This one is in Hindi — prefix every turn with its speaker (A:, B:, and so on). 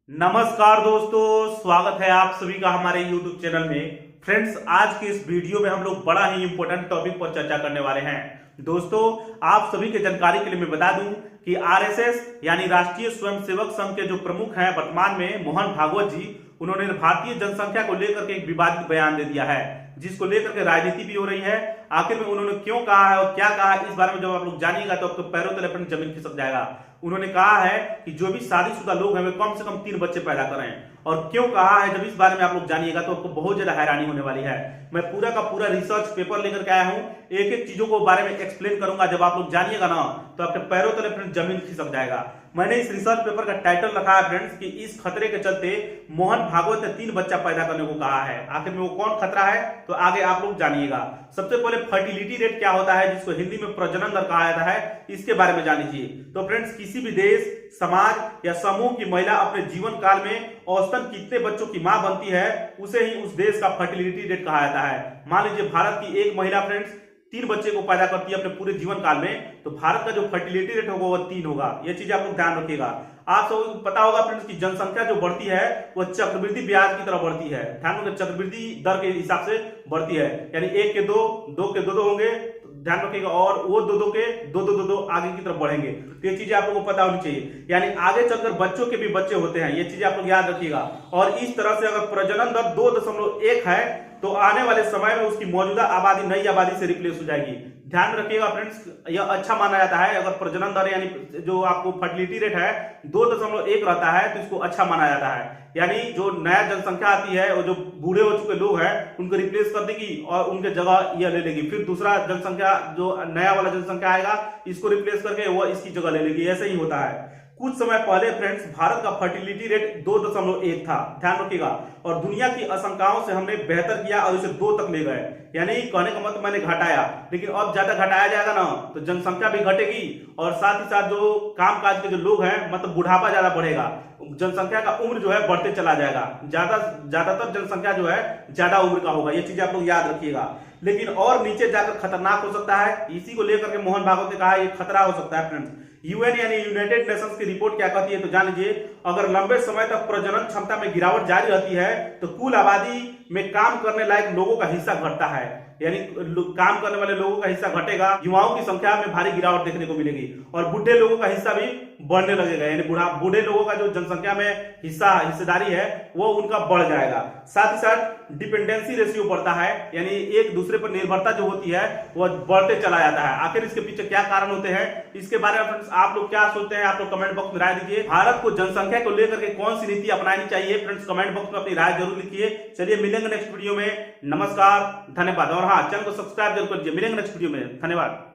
A: नमस्कार दोस्तों, स्वागत है आप सभी का हमारे YouTube चैनल में। फ्रेंड्स, आज के इस वीडियो में हम लोग बड़ा ही इंपॉर्टेंट टॉपिक पर चर्चा करने वाले हैं। दोस्तों, आप सभी के जानकारी के लिए मैं बता दूं कि आरएसएस यानी राष्ट्रीय स्वयंसेवक संघ के जो प्रमुख हैं वर्तमान में मोहन भागवत जी, उन्होंने भारतीय जनसंख्या को लेकर के एक विवादित बयान दे दिया है, जिसको लेकर के राजनीति भी हो रही है। आखिर में उन्होंने क्यों कहा है और क्या कहा है, इस बारे में जब आप लोग जानिएगा तो आपके पैरों तले अपनी जमीन खिसक जाएगा। उन्होंने कहा है कि जो भी शादीशुदा लोग हैं वे कम से कम 3 बच्चे पैदा करें। और क्यों कहा है, जब इस बारे में आप लोग जानिएगा तो आपको बहुत ज्यादा हैरानी होने वाली है। मैं पूरा का पूरा रिसर्च पेपर लेकर के आया हूं, एक एक चीजों को बारे में एक्सप्लेन करूंगा। जब आप लोग जानिएगा ना तो आपके पैरों तले फ्रेंड्स जमीन खिसक जाएगा। मैंने इस रिसर्च पेपर का टाइटल रखा है फ्रेंड्स कि इस खतरे के चलते मोहन भागवत ने 3 बच्चा पैदा करने को कहा है। आखिर में वो कौन खतरा है, तो आगे आप लोग जानिएगा। सबसे पहले फर्टिलिटी रेट क्या होता है, जिसको हिंदी में प्रजनन दर कहा जाता है, इसके बारे में जान लीजिए। तो फ्रेंड्स, किसी भी देश, समाज या समूह की महिला अपने जीवन काल में औसतन कितने बच्चों की मां बनती है, उसे ही उस देश का फर्टिलिटी रेट कहा जाता है। मान लीजिए भारत की एक महिला फ्रेंड्स 3 बच्चे को पैदा करती है अपने पूरे जीवन काल में, तो भारत का जो फर्टिलिटी रेट होगा वो 3 होगा। ये चीज आप लोग ध्यान रखिएगा। आप सबको पता होगा फ्रेंड्स कि जनसंख्या जो बढ़ती है वो चक्रवृद्धि ब्याज की तरह बढ़ती है। ध्यान रखिए, चक्रवृद्धि दर के हिसाब से बढ़ती है, यानी 1 के 2, 2 के 2 होंगे, ध्यान रखिएगा, और वो 2 के 2 आगे की तरफ बढ़ेंगे। तो ये चीजें आप लोगों को पता होनी चाहिए, यानी आगे चलकर बच्चों के भी बच्चे होते हैं। ये चीजें आप लोग याद रखिएगा। और इस तरह से अगर प्रजनन दर 2.1 है तो आने वाले समय में उसकी मौजूदा आबादी नई आबादी से रिप्लेस हो जाएगी। ध्यान रखिएगा फ्रेंड्स, यह अच्छा माना जाता है। अगर प्रजनन दर यानी जो आपको फर्टिलिटी रेट है 2.1 रहता है तो इसको अच्छा माना जाता है। यानी जो नया जनसंख्या आती है और जो बूढ़े हो चुके लोग हैं उनको रिप्लेस कर देगी और उनके जगह यह ले लेगी। फिर दूसरा जनसंख्या, जो नया वाला जनसंख्या आएगा, इसको रिप्लेस करके वो इसकी जगह ले लेगी। ऐसे ही होता है। कुछ समय पहले फ्रेंड्स भारत का फर्टिलिटी रेट 2.1 था, ध्यान रखिएगा, और दुनिया की आशंकाओं से हमने बेहतर किया और इसे 2 तक ले गए। यानी कहने का मतलब मैंने घटाया, लेकिन अब ज्यादा घटाया जाएगा ना तो जनसंख्या भी घटेगी और साथ ही साथ जो कामकाज के जो लोग हैं, मतलब बुढ़ापा ज्यादा बढ़ेगा, जनसंख्या का उम्र जो है बढ़ते चला जाएगा। ज्यादातर जनसंख्या जो है ज्यादा उम्र का होगा। ये चीजें आप लोग याद रखिएगा। लेकिन और नीचे जाकर खतरनाक हो सकता है, इसी को लेकर के मोहन भागवत ने कहा ये खतरा हो सकता है फ्रेंड्स। यूएन यानी यूनाइटेड नेशंस की रिपोर्ट क्या कहती है, तो जान लीजिए, अगर लंबे समय तक प्रजनन क्षमता में गिरावट जारी रहती है तो कुल आबादी में काम करने लायक लोगों का हिस्सा घटता है। यानी काम करने वाले लोगों का हिस्सा घटेगा, युवाओं की संख्या में भारी गिरावट देखने को मिलेगी और बुढ़े लोगों का हिस्सा भी बढ़ने लगेगा। यानी बूढ़े लोगों का जो जनसंख्या में हिस्सेदारी है वो उनका बढ़ जाएगा। साथ ही साथ डिपेंडेंसी रेशियो बढ़ता है, यानी एक दूसरे पर निर्भरता जो होती है वो बढ़ते चला जाता है। आखिर इसके पीछे क्या कारण होते हैं, इसके बारे में फ्रेंड्स आप लोग क्या सोचते हैं, आप लोग कमेंट बॉक्स में राय दीजिए। भारत को जनसंख्या को लेकर के कौन सी नीति अपनानी चाहिए, फ्रेंड्स कमेंट बॉक्स में अपनी राय जरूर लिखिए। चलिए मिलेंगे नेक्स्ट वीडियो में। नमस्कार, धन्यवाद। और हाँ, चैनल को सब्सक्राइब जरूर कीजिए। मिलेंगे नेक्स्ट वीडियो में। धन्यवाद।